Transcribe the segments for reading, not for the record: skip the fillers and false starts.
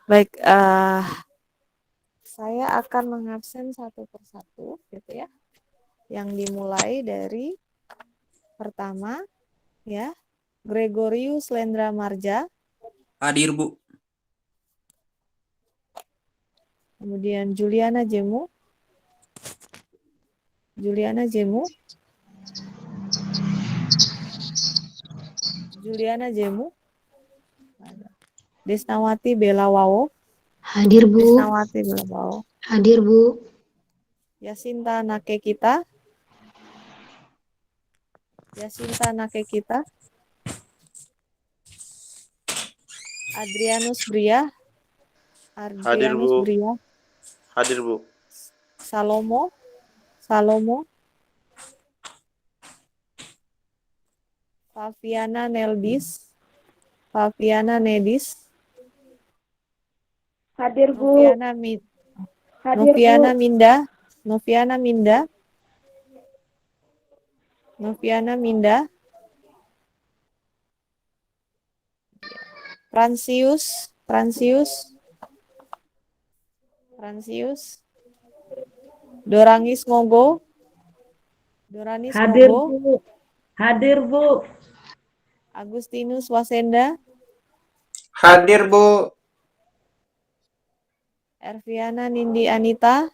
Baik, saya akan mengabsen satu persatu, gitu ya. Yang dimulai dari pertama, ya, Gregorius Lendra Marja. Hadir, Bu. Kemudian Juliana Jemu. Juliana Jemu. Juliana Jemu. Desnawati Belawawo. Hadir, Bu. Desnawati Belawawo. Hadir, Bu. Yasinta Nakekita. Yasinta Nakekita. Adrianus Bria. Hadir, Adrianus Bu. Bria. Hadir, Bu. Salomo. Salomo. Faviana Neldis. Faviana Nedis. Hadir, Bu. Noviana Hadir, Noviana Bu. Minda. Noviana Minda. Noviana Minda. Fransius. Fransius. Fransius. Dorangis Ngogo. Doranis Hadir, Ngogo. Bu. Hadir, Bu. Agustinus Wasenda. Hadir, Bu. Erviana Nindi Anita.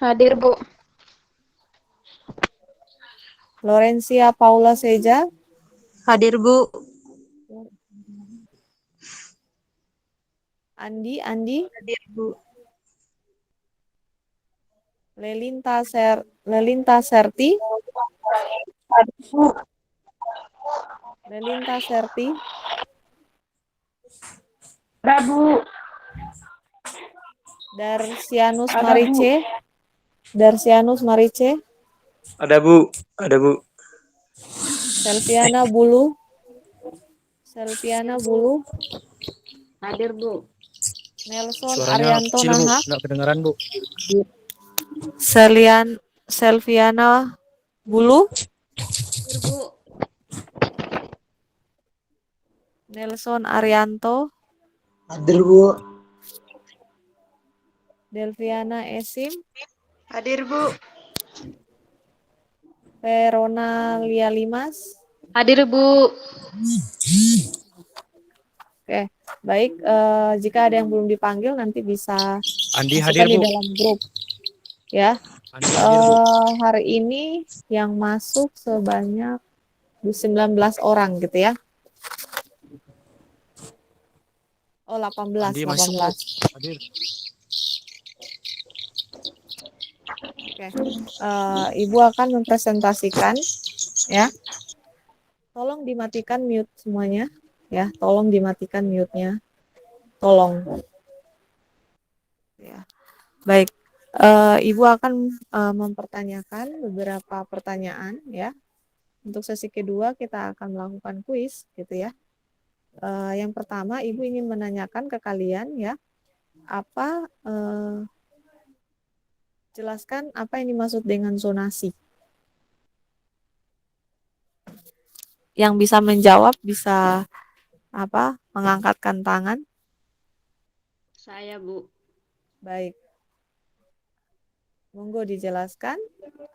Hadir, Bu. Lorencia Paula Seja. Hadir, Bu. Andi. Hadir, Bu. Lelinta Serti. Hadir, Bu. Lelinta Serti. Ada, Bu. Darsianus Ada, Bu. Marice. Darsianus Marice. Ada, Bu. Ada, Bu. Selviana Bulu. Selviana Bulu. Hadir, Bu. Nelson Suaranya Arianto kecil, Bu. Nahak. Nggak kedengaran, Bu. Selviana Bulu. Hadir, Bu. Nelson Arianto. Hadir, Bu. Delviana Esim. Hadir, Bu. Verona Lialimas. Hadir, Bu. Oke, baik. Jika ada yang belum dipanggil nanti bisa Andi masukkan hadir, di Bu. dalam grup, ya. Andi hadir, Bu. Hari ini yang masuk sebanyak 19 orang gitu ya. Oh, 18, Andi masuk, Bu. 18. Hadir. Oke. Ibu akan mempresentasikan, ya. Tolong dimatikan mute semuanya, ya. Tolong dimatikan mute-nya. Tolong. Ya. Baik. Ibu akan mempertanyakan beberapa pertanyaan, ya. Untuk sesi kedua kita akan melakukan kuis, gitu ya. Yang pertama, Ibu ingin menanyakan ke kalian, ya, jelaskan apa yang dimaksud dengan zonasi. Yang bisa menjawab bisa mengangkatkan tangan. Saya, Bu. Baik. Monggo dijelaskan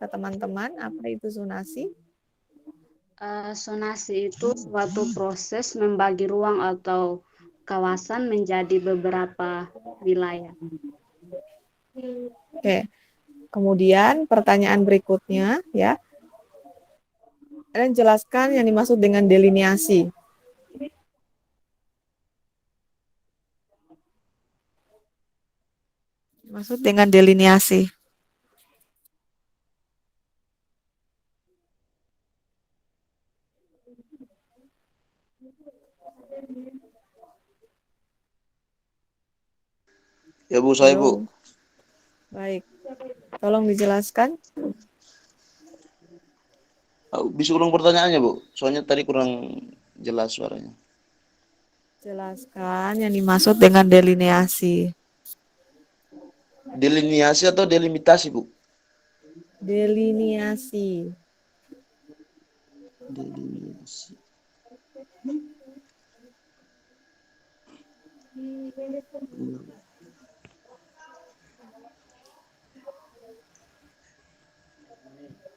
ke teman-teman apa itu zonasi. Zonasi itu suatu proses membagi ruang atau kawasan menjadi beberapa wilayah. Oke. Kemudian pertanyaan berikutnya, ya. Dan jelaskan yang dimaksud dengan delineasi. Maksud dengan delineasi. Ya, Bu, saya, Bu. Halo. Baik. Tolong dijelaskan. Bisa ulang pertanyaannya, Bu? Soalnya tadi kurang jelas suaranya. Jelaskan yang dimaksud dengan delineasi. Delineasi atau delimitasi, Bu? Delineasi. Delineasi.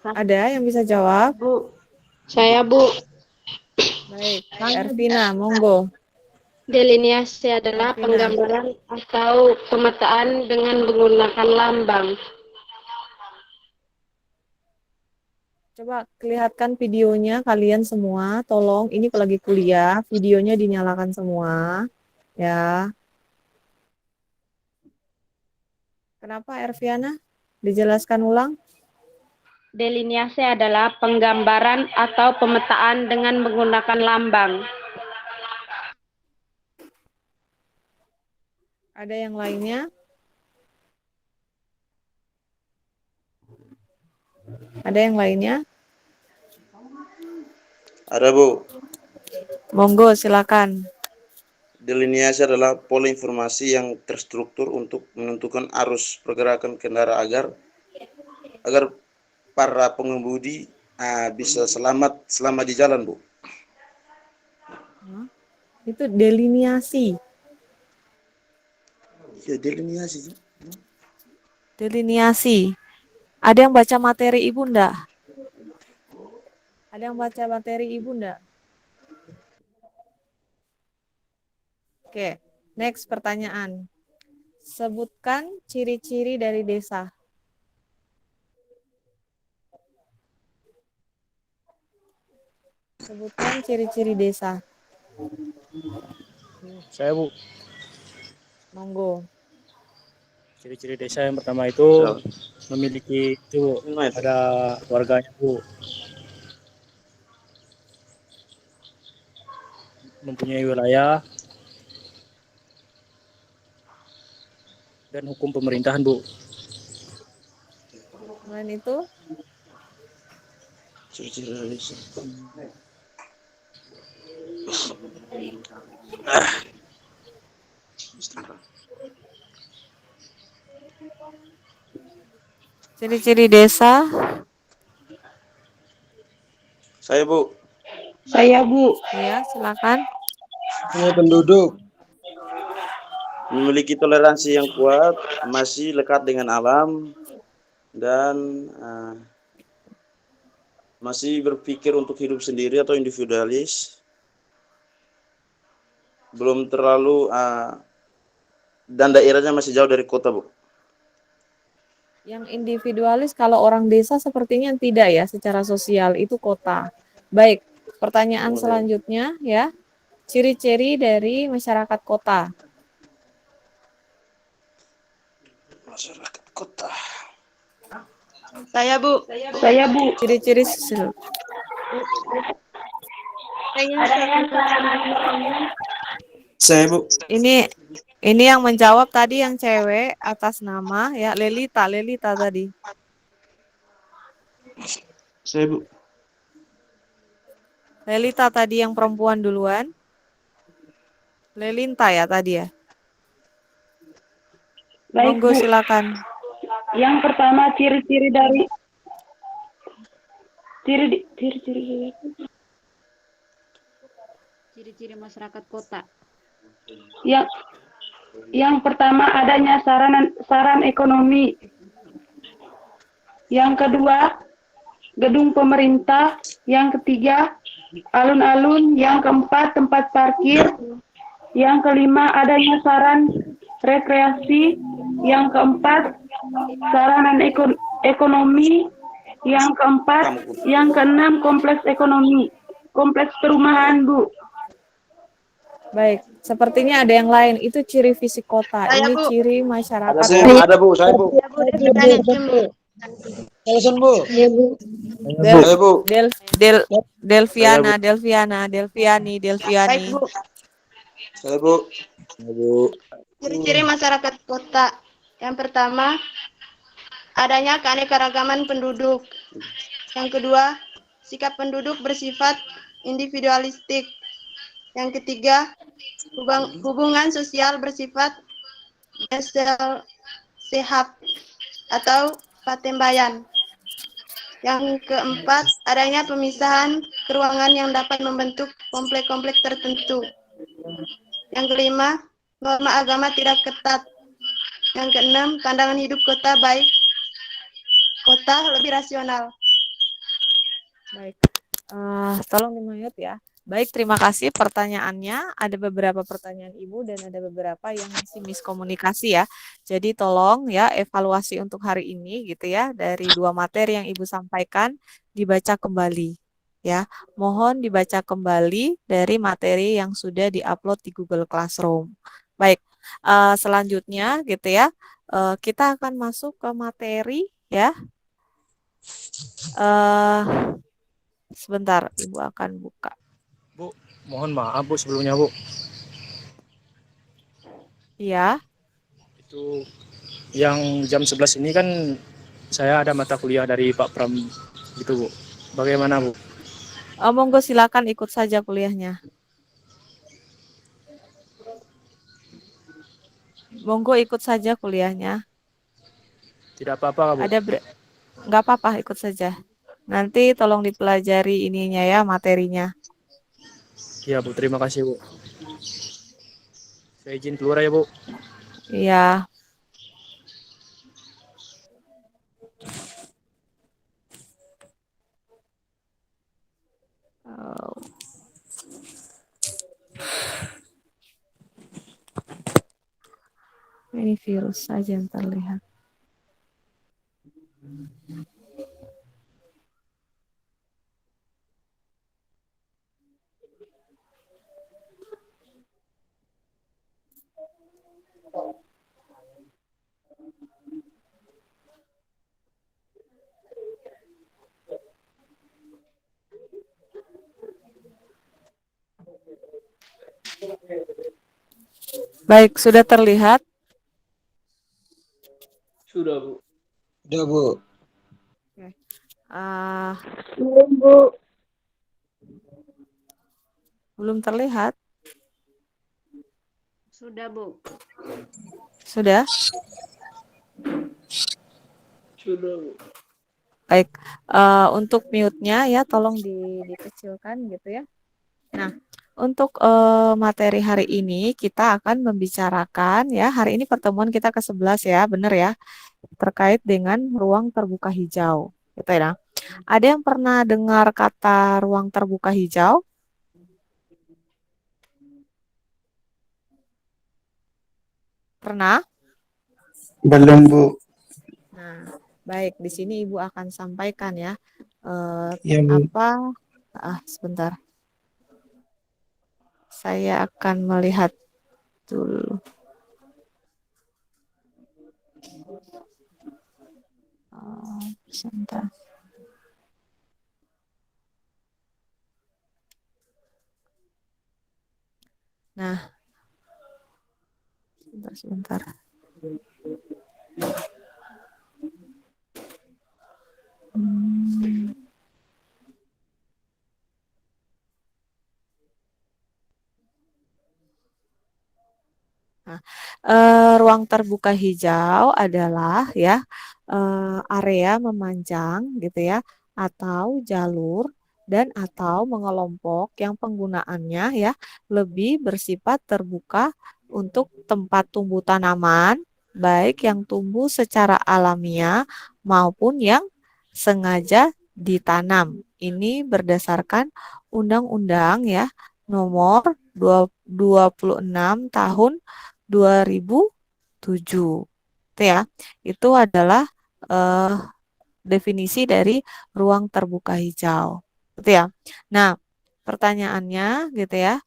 Ada yang bisa jawab? Bu. Saya, Bu. Baik, Ervina, monggo. Delineasi adalah Ervina. penggambaran atau pemetaan dengan menggunakan lambang. Coba kelihatan videonya kalian semua, tolong. Ini lagi kuliah, videonya dinyalakan semua, ya. Kenapa, Erviana? Dijelaskan ulang. Delineasi adalah penggambaran atau pemetaan dengan menggunakan lambang. Ada yang lainnya? Ada yang lainnya? Ada, Bu. Monggo, silakan. Delineasi adalah pola informasi yang terstruktur untuk menentukan arus pergerakan kendaraan agar para pengemudi bisa selamat selama di jalan, Bu. Itu delineasi. Ya, delineasi. Delineasi. Ada yang baca materi Ibu enggak? Ada yang baca materi Ibu enggak? Oke, next pertanyaan. Sebutkan ciri-ciri dari desa. Sebutkan ciri-ciri desa. Saya, Bu. Monggo. Ciri-ciri desa yang pertama itu memiliki itu ada warganya, Bu. Mempunyai wilayah dan hukum pemerintahan, Bu. Selain itu, Ciri-ciri desa. ciri-ciri desa. Saya, Bu. Saya, Bu. Ya, silakan. Punya penduduk. Memiliki toleransi yang kuat, masih lekat dengan alam, dan masih berpikir untuk hidup sendiri atau individualis. Belum terlalu dan daerahnya masih jauh dari kota, Bu. Yang individualis kalau orang desa sepertinya tidak ya, secara sosial itu kota. Baik, pertanyaan selanjutnya ya. Ciri-ciri dari masyarakat kota. Masyarakat kota. Saya, Bu. Saya, Bu. Ciri-ciri sosial. Saya, Bu. Ini yang menjawab tadi yang cewek atas nama ya Lelita tadi. Saya, Bu. Lelita tadi yang perempuan duluan. Lelinta ya tadi ya. Baik, Monggo Bu. silakan. Yang pertama ciri-ciri dari ciri-ciri masyarakat kota. Yang pertama adanya saran ekonomi. Yang kedua gedung pemerintah. Yang ketiga alun-alun. Yang keempat tempat parkir. Yang kelima adanya saran rekreasi. Yang keempat saranan ekonomi. Yang keenam kompleks ekonomi, kompleks perumahan, Bu. Baik, sepertinya ada yang lain. Itu ciri fisik kota. Saya, Ini Bu. ciri masyarakat. Ada, Bu. Saya, Bu. Ya, Bu, ditanya, Bu. Alasan, Bu. Iya, Bu. Saya, Bu. Delviani. Baik, Bu. Saya, Bu. Ciri-ciri masyarakat kota. Yang pertama, adanya keanekaragaman penduduk. Yang kedua, sikap penduduk bersifat individualistik. Yang ketiga, hubungan sosial bersifat sehat atau patembayan. Yang keempat, adanya pemisahan ruangan yang dapat membentuk komplek-komplek tertentu. Yang kelima, norma agama tidak ketat. Yang keenam, pandangan hidup kota baik. Kota lebih rasional. Baik. Tolong di-mute ya. Baik, terima kasih pertanyaannya. Ada beberapa pertanyaan Ibu dan ada beberapa yang masih miskomunikasi ya. Jadi tolong ya evaluasi untuk hari ini gitu ya dari 2 materi yang Ibu sampaikan dibaca kembali ya. Mohon dibaca kembali dari materi yang sudah diupload di Google Classroom. Baik, selanjutnya gitu ya. Kita akan masuk ke materi ya. Sebentar, Ibu akan buka. Bu, mohon maaf Bu sebelumnya Bu. Iya. Itu yang jam 11 ini kan saya ada mata kuliah dari Pak Pram gitu Bu. Bagaimana Bu? Monggo silakan ikut saja kuliahnya. Monggo ikut saja kuliahnya. Tidak apa-apa Bu? Nggak apa-apa, ikut saja. Nanti tolong dipelajari ininya ya, materinya. Iya Bu, terima kasih Bu. Saya izin keluar ya Bu. Iya. Ini virus saja yang terlihat. Baik, sudah terlihat? Sudah, Bu. Sudah, Bu. Oke. Belum terlihat? Sudah, Bu. Sudah? Sudah, Bu. Baik, untuk mute-nya ya tolong dikecilkan gitu ya. Nah, untuk materi hari ini kita akan membicarakan ya, hari ini pertemuan kita ke-11 ya, benar ya, terkait dengan ruang terbuka hijau. Gitu ya. Ada yang pernah dengar kata ruang terbuka hijau? Pernah? Belum, Bu. Nah, baik, di sini Ibu akan sampaikan ya, Ya, Bu. sebentar. Saya akan melihat dulu. Sebentar. Nah, sebentar. Nah, ruang terbuka hijau adalah ya area memanjang gitu ya atau jalur dan atau mengelompok yang penggunaannya ya lebih bersifat terbuka untuk tempat tumbuh tanaman baik yang tumbuh secara alamiah maupun yang sengaja ditanam. Ini berdasarkan Undang-Undang ya nomor 26 tahun 2007. Itu ya. Itu adalah definisi dari ruang terbuka hijau. Gitu ya. Nah, pertanyaannya gitu ya.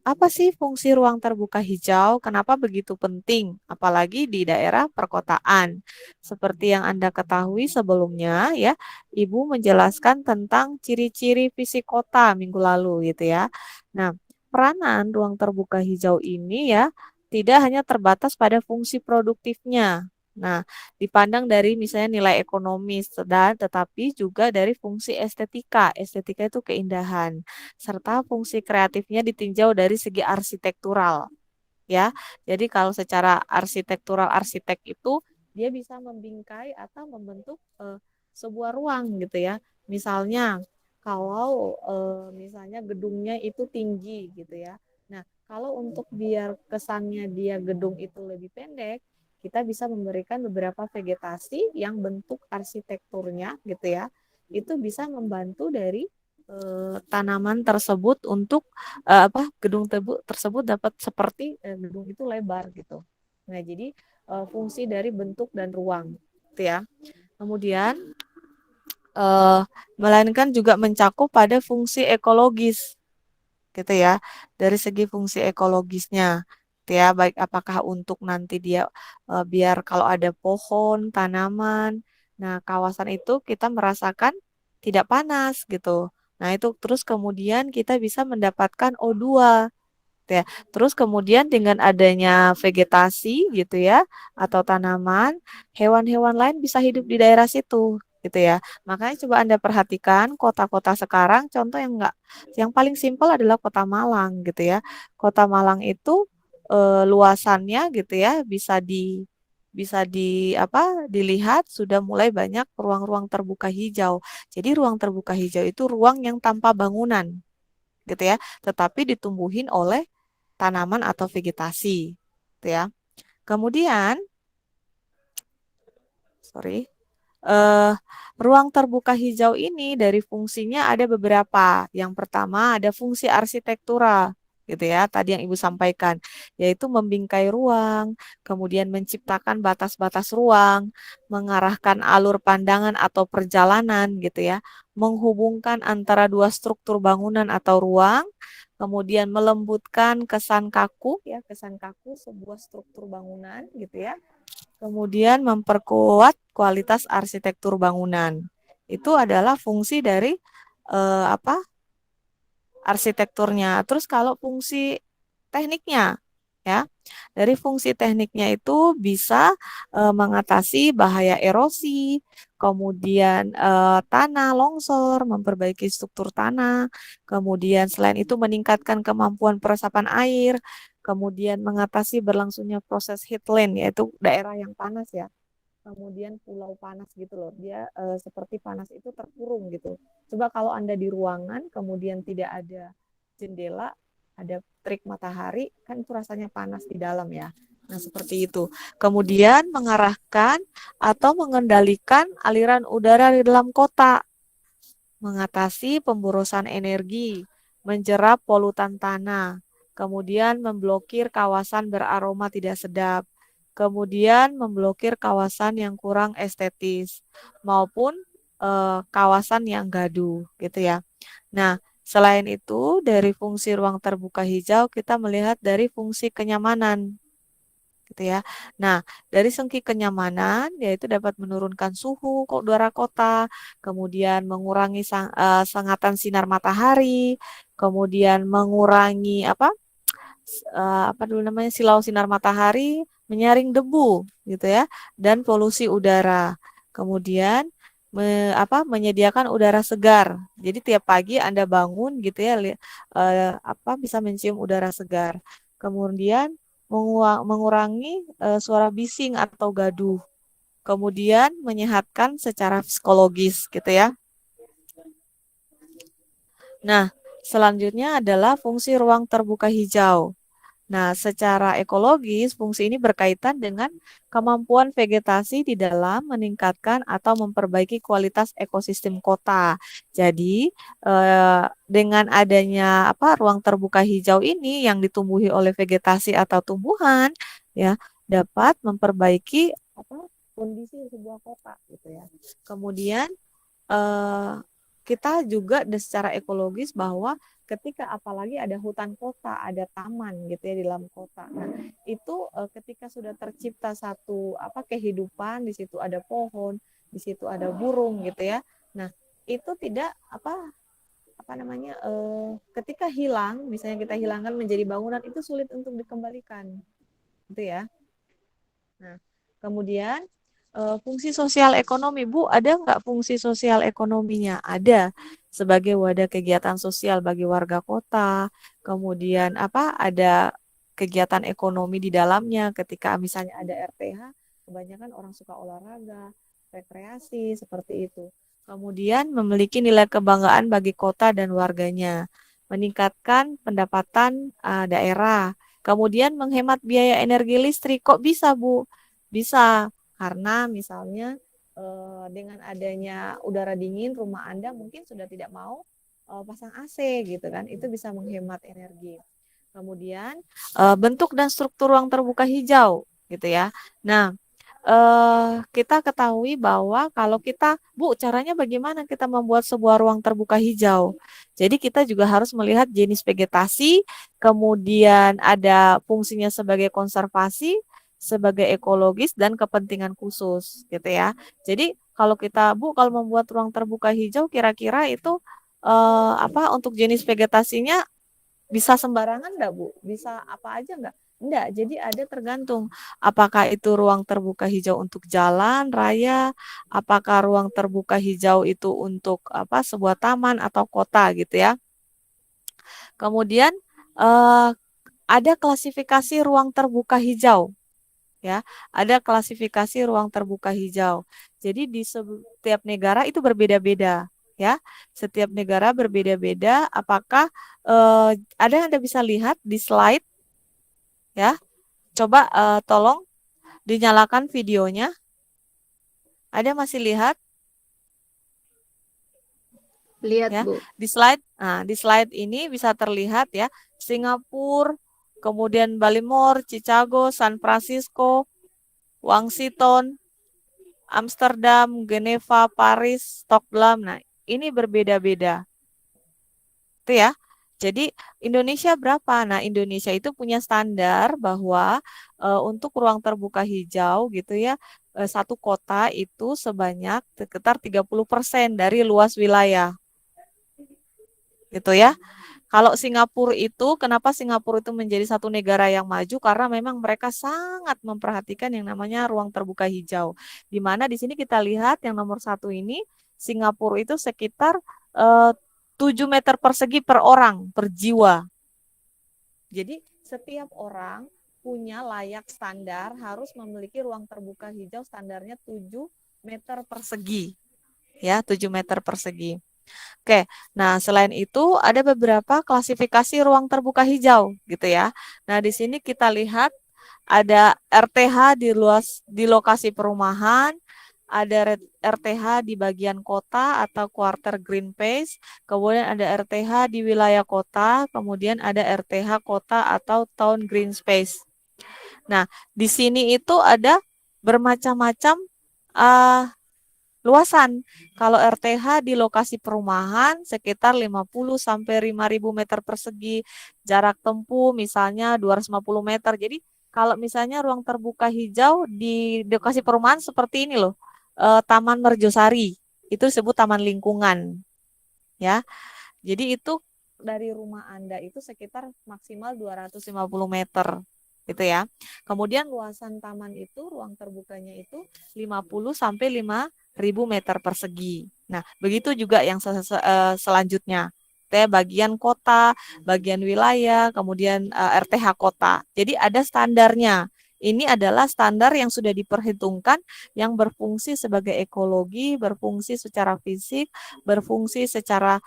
Apa sih fungsi ruang terbuka hijau? Kenapa begitu penting? Apalagi di daerah perkotaan. Seperti yang Anda ketahui sebelumnya ya, Ibu menjelaskan tentang ciri-ciri fisik kota minggu lalu gitu ya. Nah, peranan ruang terbuka hijau ini ya tidak hanya terbatas pada fungsi produktifnya. Nah, dipandang dari misalnya nilai ekonomis dan tetapi juga dari fungsi estetika. Estetika itu keindahan serta fungsi kreatifnya ditinjau dari segi arsitektural ya. Jadi kalau secara arsitektural arsitek itu dia bisa membingkai atau membentuk sebuah ruang gitu ya. Misalnya kalau misalnya gedungnya itu tinggi gitu ya. Nah, Kalau untuk biar kesannya dia gedung itu lebih pendek, kita bisa memberikan beberapa vegetasi yang bentuk arsitekturnya gitu ya. Itu bisa membantu dari tanaman tersebut untuk gedung tersebut dapat seperti gedung itu lebar gitu. Nah, jadi fungsi dari bentuk dan ruang gitu ya. Kemudian melainkan juga mencakup pada fungsi ekologis gitu ya, dari segi fungsi ekologisnya gitu ya, baik apakah untuk nanti dia biar kalau ada pohon, tanaman, nah kawasan itu kita merasakan tidak panas gitu. Nah itu terus kemudian kita bisa mendapatkan O2 gitu ya. Terus kemudian dengan adanya vegetasi gitu ya atau tanaman, hewan-hewan lain bisa hidup di daerah situ gitu ya. Makanya coba Anda perhatikan kota-kota sekarang, contoh yang paling simpel adalah Kota Malang gitu ya. Kota Malang itu luasannya gitu ya bisa dilihat sudah mulai banyak ruang-ruang terbuka hijau. Jadi ruang terbuka hijau itu ruang yang tanpa bangunan gitu ya, tetapi ditumbuhin oleh tanaman atau vegetasi, gitu ya. Kemudian, sorry, eh, ruang terbuka hijau ini dari fungsinya ada beberapa. Yang pertama ada fungsi arsitektural, gitu ya. Tadi yang Ibu sampaikan, yaitu membingkai ruang, kemudian menciptakan batas-batas ruang, mengarahkan alur pandangan atau perjalanan, gitu ya, menghubungkan antara dua struktur bangunan atau ruang, kemudian melembutkan kesan kaku, ya, kesan kaku sebuah struktur bangunan, gitu ya. Kemudian memperkuat kualitas arsitektur bangunan. Itu adalah fungsi dari apa? Arsitekturnya. Terus kalau fungsi tekniknya ya. Dari fungsi tekniknya itu bisa mengatasi bahaya erosi, kemudian tanah longsor, memperbaiki struktur tanah, kemudian selain itu meningkatkan kemampuan peresapan air, kemudian mengatasi berlangsungnya proses heatland yaitu daerah yang panas ya. Kemudian pulau panas gitu loh. Dia seperti panas itu terkurung gitu. Coba kalau Anda di ruangan kemudian tidak ada jendela, ada terik matahari, kan itu rasanya panas di dalam ya. Nah, seperti itu. Kemudian mengarahkan atau mengendalikan aliran udara di dalam kota, mengatasi pemborosan energi, menjerap polutan tanah, kemudian memblokir kawasan beraroma tidak sedap, kemudian memblokir kawasan yang kurang estetis, maupun kawasan yang gaduh, gitu ya. Nah, selain itu, dari fungsi ruang terbuka hijau, kita melihat dari fungsi kenyamanan, gitu ya. Nah, dari segi kenyamanan, yaitu dapat menurunkan suhu udara kota, kemudian mengurangi sengatan sinar matahari, kemudian mengurangi apa dulu namanya silau sinar matahari, menyaring debu, gitu ya, dan polusi udara. Kemudian menyediakan udara segar. Jadi tiap pagi Anda bangun gitu ya, bisa mencium udara segar. Kemudian mengurangi suara bising atau gaduh. Kemudian menyehatkan secara psikologis gitu ya. Nah, selanjutnya adalah fungsi ruang terbuka hijau. Nah, secara ekologis, fungsi ini berkaitan dengan kemampuan vegetasi di dalam meningkatkan atau memperbaiki kualitas ekosistem kota. Jadi, dengan adanya ruang terbuka hijau ini yang ditumbuhi oleh vegetasi atau tumbuhan, ya, dapat memperbaiki kondisi sebuah kota, gitu ya. Kemudian, eh, kita juga secara ekologis bahwa ketika apalagi ada hutan kota, ada taman gitu ya di dalam kota. Nah, itu ketika sudah tercipta satu kehidupan, di situ ada pohon, di situ ada burung gitu ya. Nah, itu tidak ketika hilang, misalnya kita hilangkan menjadi bangunan, itu sulit untuk dikembalikan. Gitu ya. Nah, kemudian fungsi sosial ekonomi, Bu, ada nggak fungsi sosial ekonominya? Ada, sebagai wadah kegiatan sosial bagi warga kota. Kemudian ada kegiatan ekonomi di dalamnya ketika misalnya ada RTH, kebanyakan orang suka olahraga, rekreasi, seperti itu. Kemudian memiliki nilai kebanggaan bagi kota dan warganya. meningkatkan pendapatan daerah. Kemudian menghemat biaya energi listrik. Kok bisa, Bu? Bisa, karena misalnya dengan adanya udara dingin, rumah Anda mungkin sudah tidak mau pasang AC gitu kan. Itu bisa menghemat energi. Kemudian bentuk dan struktur ruang terbuka hijau gitu ya. Nah, kita ketahui bahwa kalau kita, Bu, caranya bagaimana kita membuat sebuah ruang terbuka hijau? Jadi kita juga harus melihat jenis vegetasi, kemudian ada fungsinya sebagai konservasi, sebagai ekologis dan kepentingan khusus, gitu ya. Jadi kalau kita, Bu, kalau membuat ruang terbuka hijau, kira-kira itu untuk jenis vegetasinya bisa sembarangan nggak, Bu? Bisa apa aja nggak? Enggak, jadi ada tergantung apakah itu ruang terbuka hijau untuk jalan raya, apakah ruang terbuka hijau itu untuk sebuah taman atau kota gitu ya. Kemudian ada klasifikasi ruang terbuka hijau ya, ada klasifikasi ruang terbuka hijau. Jadi di setiap negara itu berbeda-beda ya. Setiap negara berbeda-beda. Apakah ada yang Anda bisa lihat di slide ya? Coba tolong dinyalakan videonya. Ada masih lihat? Lihat, Ya, Bu. di slide ini bisa terlihat ya, Singapura, kemudian Baltimore, Chicago, San Francisco, Washington, Amsterdam, Geneva, Paris, Stockholm. Nah, ini berbeda-beda. Itu ya. Jadi Indonesia berapa? Nah, Indonesia itu punya standar bahwa untuk ruang terbuka hijau gitu ya, satu kota itu sebanyak sekitar 30% dari luas wilayah. Gitu ya. Kalau Singapura itu, kenapa Singapura itu menjadi satu negara yang maju? Karena memang mereka sangat memperhatikan yang namanya ruang terbuka hijau. Di mana di sini kita lihat yang nomor 1 ini, Singapura itu sekitar 7 meter persegi per orang, per jiwa. Jadi setiap orang punya layak standar harus memiliki ruang terbuka hijau standarnya 7 meter persegi. Ya, 7 meter persegi. Oke, nah selain itu ada beberapa klasifikasi ruang terbuka hijau gitu ya. Nah di sini kita lihat ada RTH di lokasi perumahan, ada RTH di bagian kota atau quarter green space, kemudian ada RTH di wilayah kota, kemudian ada RTH kota atau town green space. Nah di sini itu ada bermacam-macam luasan. Kalau RTH di lokasi perumahan sekitar 50 sampai 5.000 meter persegi, jarak tempuh misalnya 250 meter. Jadi kalau misalnya ruang terbuka hijau di lokasi perumahan seperti ini loh, Taman Merjosari, itu disebut taman lingkungan. Ya. Jadi itu dari rumah Anda itu sekitar maksimal 250 meter. Gitu ya. Kemudian luasan taman itu, ruang terbukanya itu 50 sampai 5.000 meter persegi. Nah, begitu juga yang selanjutnya. Bagian kota, bagian wilayah, kemudian RTH kota. Jadi ada standarnya. Ini adalah standar yang sudah diperhitungkan yang berfungsi sebagai ekologi, berfungsi secara fisik, berfungsi secara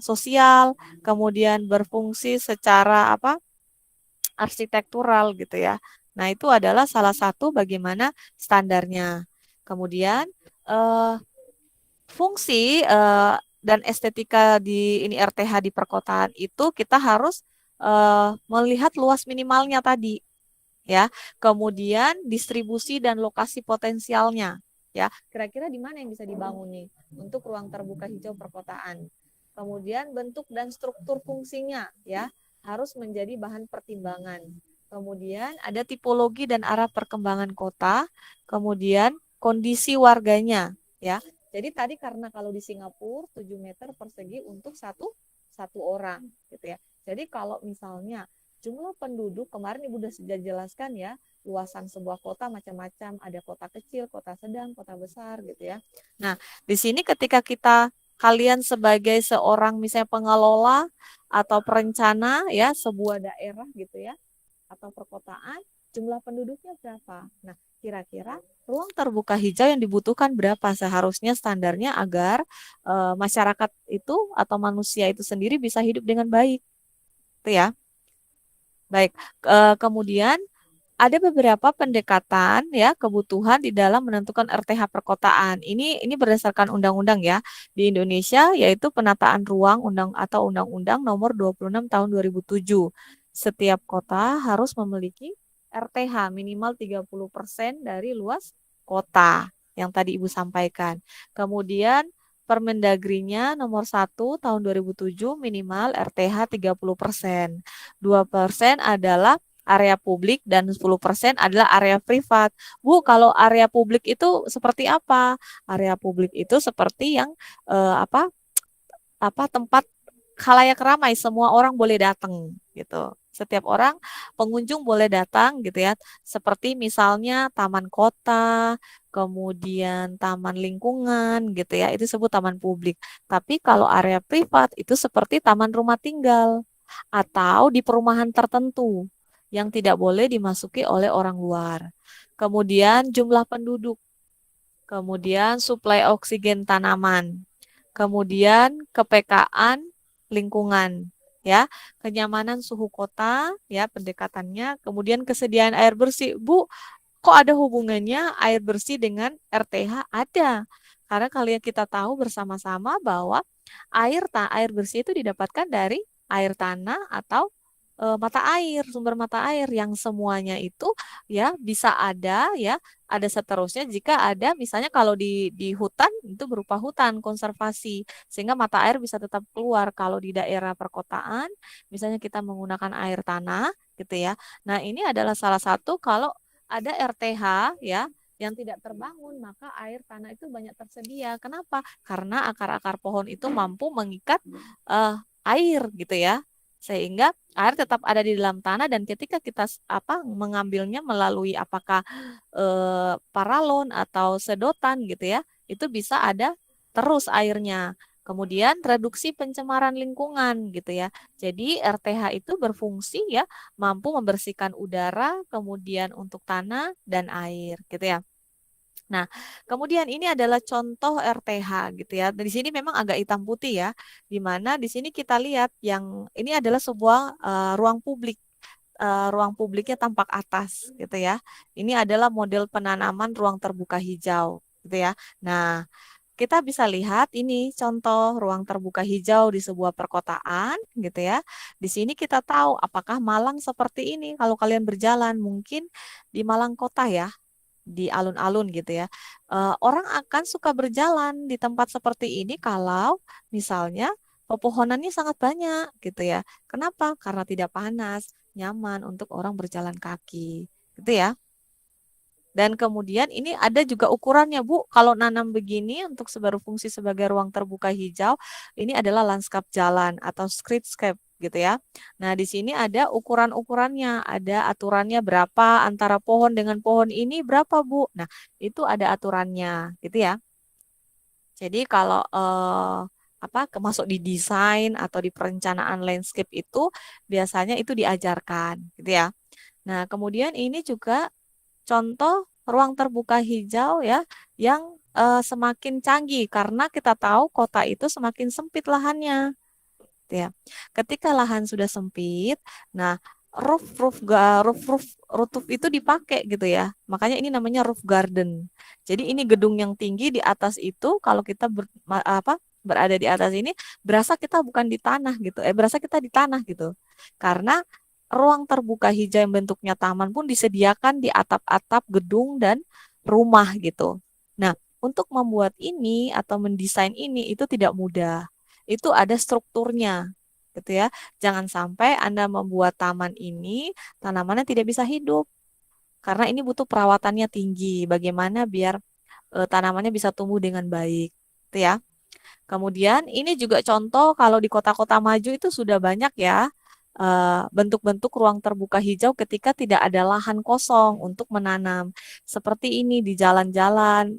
sosial, kemudian berfungsi secara arsitektural gitu ya. Nah, itu adalah salah satu bagaimana standarnya. Kemudian fungsi dan estetika di ini RTH di perkotaan itu kita harus melihat luas minimalnya tadi ya. Kemudian distribusi dan lokasi potensialnya ya. Kira-kira di mana yang bisa dibangun nih untuk ruang terbuka hijau perkotaan. Kemudian bentuk dan struktur fungsinya ya harus menjadi bahan pertimbangan. Kemudian ada tipologi dan arah perkembangan kota, kemudian kondisi warganya ya. Jadi tadi karena kalau di Singapura 7 meter persegi untuk satu orang gitu ya. Jadi kalau misalnya jumlah penduduk kemarin Ibu sudah jelaskan ya, luasan sebuah kota macam-macam, ada kota kecil, kota sedang, kota besar gitu ya. Nah, di sini ketika kalian sebagai seorang misalnya pengelola atau perencana ya sebuah daerah gitu ya atau perkotaan, jumlah penduduknya berapa? Nah, kira-kira ruang terbuka hijau yang dibutuhkan berapa seharusnya standarnya agar masyarakat itu atau manusia itu sendiri bisa hidup dengan baik. Itu ya. Baik, kemudian ada beberapa pendekatan ya kebutuhan di dalam menentukan RTH perkotaan. Ini berdasarkan undang-undang ya di Indonesia, yaitu penataan ruang atau Undang-Undang Nomor 26 Tahun 2007. Setiap kota harus memiliki RTH minimal 30% dari luas kota yang tadi Ibu sampaikan. Kemudian Permendagrinya nomor 1 tahun 2007 minimal RTH 30%. 2% adalah area publik dan 10% adalah area privat. Bu, kalau area publik itu seperti apa? Area publik itu seperti yang tempat khalayak ramai, semua orang boleh datang gitu. Setiap orang pengunjung boleh datang gitu ya. Seperti misalnya taman kota, kemudian taman lingkungan gitu ya. Itu disebut taman publik. Tapi kalau area privat itu seperti taman rumah tinggal atau di perumahan tertentu yang tidak boleh dimasuki oleh orang luar. Kemudian jumlah penduduk, kemudian suplai oksigen tanaman, kemudian kepekaan lingkungan, ya, kenyamanan suhu kota, ya, pendekatannya, kemudian kesediaan air bersih. Bu, kok ada hubungannya air bersih dengan RTH? Ada. Karena kalian kita tahu bersama-sama bahwa air bersih itu didapatkan dari air tanah atau mata air, sumber mata air yang semuanya itu ya bisa ada ya, ada seterusnya jika ada misalnya kalau di hutan itu berupa hutan konservasi sehingga mata air bisa tetap keluar. Kalau di daerah perkotaan misalnya kita menggunakan air tanah gitu ya. Nah, ini adalah salah satu kalau ada RTH ya yang tidak terbangun, maka air tanah itu banyak tersedia. Kenapa? Karena akar-akar pohon itu mampu mengikat air gitu ya. Sehingga air tetap ada di dalam tanah dan ketika kita mengambilnya melalui apakah paralon atau sedotan gitu ya, itu bisa ada terus airnya. Kemudian reduksi pencemaran lingkungan gitu ya. Jadi RTH itu berfungsi ya mampu membersihkan udara, kemudian untuk tanah dan air gitu ya. Nah, kemudian ini adalah contoh RTH gitu ya. Di sini memang agak hitam putih ya, di mana di sini kita lihat yang ini adalah sebuah ruang publik. Ruang publiknya tampak atas gitu ya. Ini adalah model penanaman ruang terbuka hijau gitu ya. Nah, kita bisa lihat ini contoh ruang terbuka hijau di sebuah perkotaan gitu ya. Di sini kita tahu apakah Malang seperti ini. Kalau kalian berjalan mungkin di Malang kota ya, di alun-alun gitu ya. Orang akan suka berjalan di tempat seperti ini kalau misalnya pepohonannya sangat banyak gitu ya. Kenapa? Karena tidak panas, nyaman untuk orang berjalan kaki gitu ya. Dan kemudian ini ada juga ukurannya, Bu. Kalau nanam begini untuk berfungsi sebagai ruang terbuka hijau, ini adalah landscape jalan atau streetscape gitu ya. Nah, di sini ada ukuran-ukurannya, ada aturannya berapa antara pohon dengan pohon ini berapa, Bu. Nah, itu ada aturannya gitu ya. Jadi kalau masuk di desain atau di perencanaan landscape itu biasanya itu diajarkan gitu ya. Nah, kemudian ini juga contoh ruang terbuka hijau ya yang semakin canggih karena kita tahu kota itu semakin sempit lahannya. Ya. Ketika lahan sudah sempit, nah roof itu dipakai gitu ya. Makanya ini namanya roof garden. Jadi ini gedung yang tinggi di atas itu kalau kita berada di atas ini berasa kita bukan di tanah gitu. Berasa kita di tanah gitu. Karena ruang terbuka hijau yang bentuknya taman pun disediakan di atap-atap gedung dan rumah gitu. Nah, untuk membuat ini atau mendesain ini itu tidak mudah. Itu ada strukturnya gitu ya. Jangan sampai Anda membuat taman ini, tanamannya tidak bisa hidup. Karena ini butuh perawatannya tinggi. Bagaimana biar tanamannya bisa tumbuh dengan baik gitu ya. Kemudian ini juga contoh kalau di kota-kota maju itu sudah banyak ya bentuk-bentuk ruang terbuka hijau ketika tidak ada lahan kosong untuk menanam. Seperti ini di jalan-jalan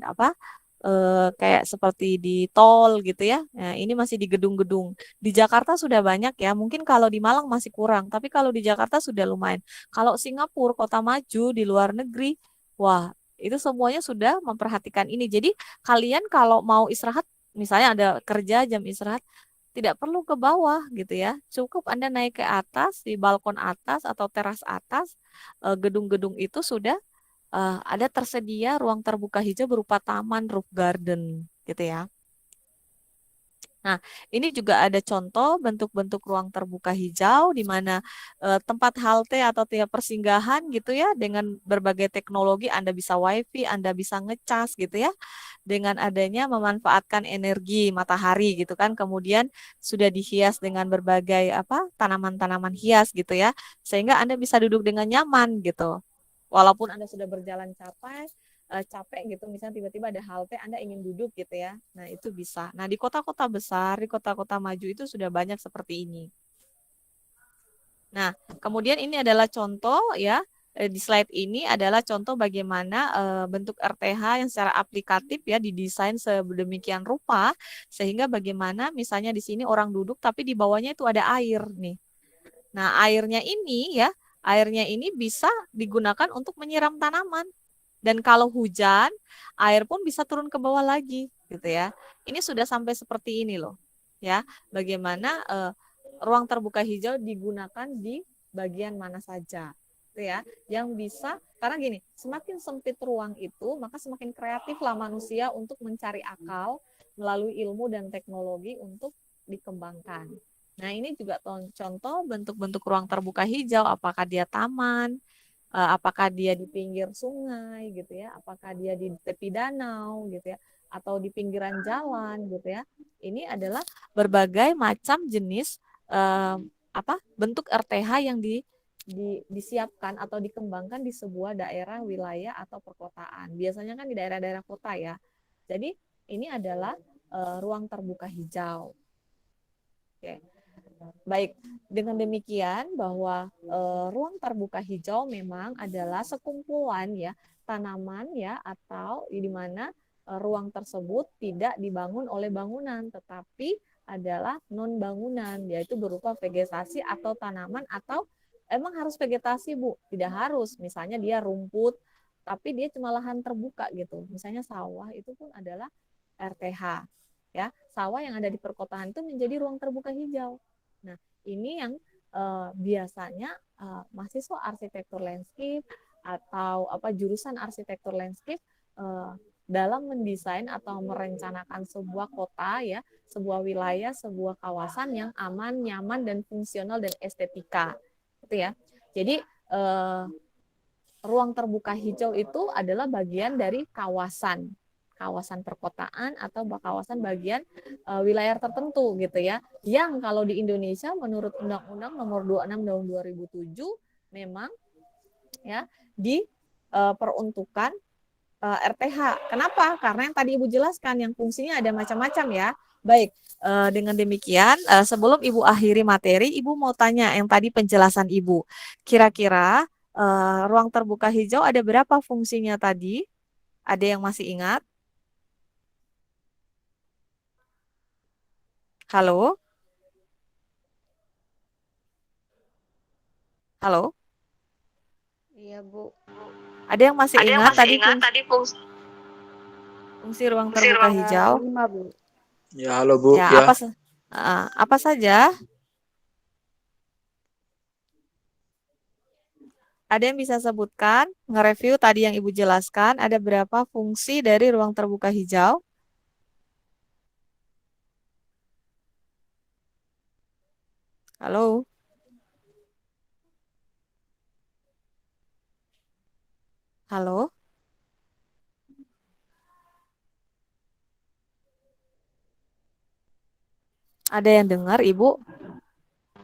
kayak seperti di tol gitu ya. Nah, ini masih di gedung-gedung. Di Jakarta sudah banyak ya. Mungkin kalau di Malang masih kurang, tapi kalau di Jakarta sudah lumayan. Kalau Singapura kota maju di luar negeri, wah Itu semuanya sudah memperhatikan ini. Jadi kalian kalau mau istirahat, misalnya ada kerja jam istirahat, tidak perlu ke bawah gitu ya. Cukup Anda naik ke atas, di balkon atas atau teras atas, gedung-gedung itu sudah ada tersedia ruang terbuka hijau berupa taman, roof garden gitu ya. Nah, ini juga ada contoh bentuk-bentuk ruang terbuka hijau di mana tempat halte atau tiap persinggahan gitu ya dengan berbagai teknologi Anda bisa wifi, Anda bisa ngecas gitu ya. Dengan adanya memanfaatkan energi matahari gitu kan. Kemudian sudah dihias dengan berbagai apa tanaman-tanaman hias gitu ya. Sehingga Anda bisa duduk dengan nyaman gitu. Walaupun Anda sudah berjalan capek gitu, misalnya tiba-tiba ada halte, Anda ingin duduk gitu ya. Nah, itu bisa. Nah, di kota-kota besar, di kota-kota maju itu sudah banyak seperti ini. Nah, kemudian ini adalah contoh ya, di slide ini adalah contoh bagaimana bentuk RTH yang secara aplikatif ya didesain sedemikian rupa sehingga bagaimana misalnya di sini orang duduk tapi di bawahnya itu ada air nih. Nah, airnya ini bisa digunakan untuk menyiram tanaman. Dan kalau hujan, air pun bisa turun ke bawah lagi, gitu ya. Ini sudah sampai seperti ini loh, ya. Bagaimana ruang terbuka hijau digunakan di bagian mana saja, gitu ya. Yang bisa, karena gini, semakin sempit ruang itu, maka semakin kreatiflah manusia untuk mencari akal melalui ilmu dan teknologi untuk dikembangkan. Nah, ini juga contoh bentuk-bentuk ruang terbuka hijau, apakah dia taman, apakah dia di pinggir sungai gitu ya, apakah dia di tepi danau gitu ya, atau di pinggiran jalan gitu ya. Ini adalah berbagai macam jenis bentuk RTH yang disiapkan atau dikembangkan di sebuah daerah, wilayah atau perkotaan. Biasanya kan di daerah-daerah kota ya. Jadi ini adalah ruang terbuka hijau. Oke. Baik, dengan demikian bahwa ruang terbuka hijau memang adalah sekumpulan ya tanaman ya atau di mana ruang tersebut tidak dibangun oleh bangunan tetapi adalah non bangunan yaitu berupa vegetasi atau tanaman atau emang harus vegetasi Bu, tidak harus. Misalnya dia rumput tapi dia cuma lahan terbuka gitu. Misalnya sawah itu pun adalah RTH ya. Sawah yang ada di perkotaan itu menjadi ruang terbuka hijau. Nah, ini yang biasanya mahasiswa arsitektur landscape atau jurusan arsitektur landscape dalam mendesain atau merencanakan sebuah kota ya, sebuah wilayah, sebuah kawasan yang aman, nyaman dan fungsional dan estetika. Gitu ya. Jadi ruang terbuka hijau itu adalah bagian dari kawasan perkotaan atau kawasan bagian wilayah tertentu gitu ya. Yang kalau di Indonesia menurut Undang-Undang Nomor 26 Tahun 2007 memang ya diperuntukkan RTH. Kenapa? Karena yang tadi Ibu jelaskan yang fungsinya ada macam-macam ya. Baik, dengan demikian sebelum Ibu akhiri materi, Ibu mau tanya yang tadi penjelasan Ibu. Kira-kira ruang terbuka hijau ada berapa fungsinya tadi? Ada yang masih ingat? Halo? Halo? Iya, Bu. Ada yang masih ingat tadi fungsi ruang terbuka hijau? 5, Bu. Ya, halo Bu. Ya, Ya, apa saja? Ada yang bisa sebutkan, nge-review tadi yang Ibu jelaskan, ada berapa fungsi dari ruang terbuka hijau? Halo? Halo? Ada yang dengar, Ibu?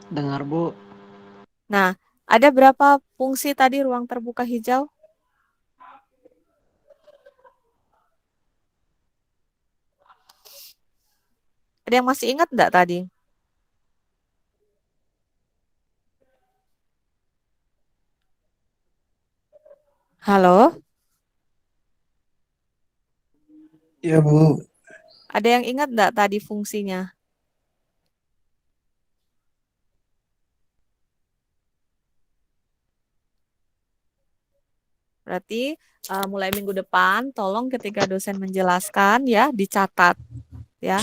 Dengar, Bu. Nah, ada berapa fungsi tadi ruang terbuka hijau? Ada yang masih ingat enggak tadi? Halo? Ya, Bu. Ada yang ingat enggak tadi fungsinya? Berarti mulai minggu depan tolong ketika dosen menjelaskan ya dicatat ya.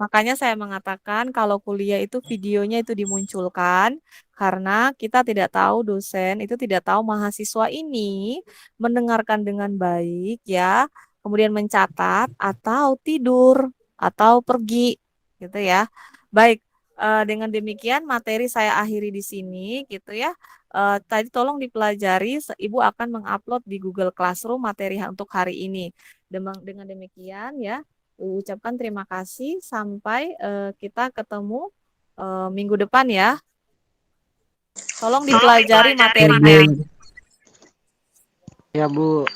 Makanya saya mengatakan kalau kuliah itu videonya itu dimunculkan karena kita tidak tahu dosen itu tidak tahu mahasiswa ini mendengarkan dengan baik ya, kemudian mencatat atau tidur atau pergi gitu ya. Baik, dengan demikian materi saya akhiri di sini gitu ya. Tadi tolong dipelajari, Ibu akan mengupload di Google Classroom materi untuk hari ini. Dengan demikian ya, ucapkan terima kasih sampai kita ketemu minggu depan ya. Tolong dipelajari materinya. Ya, Bu.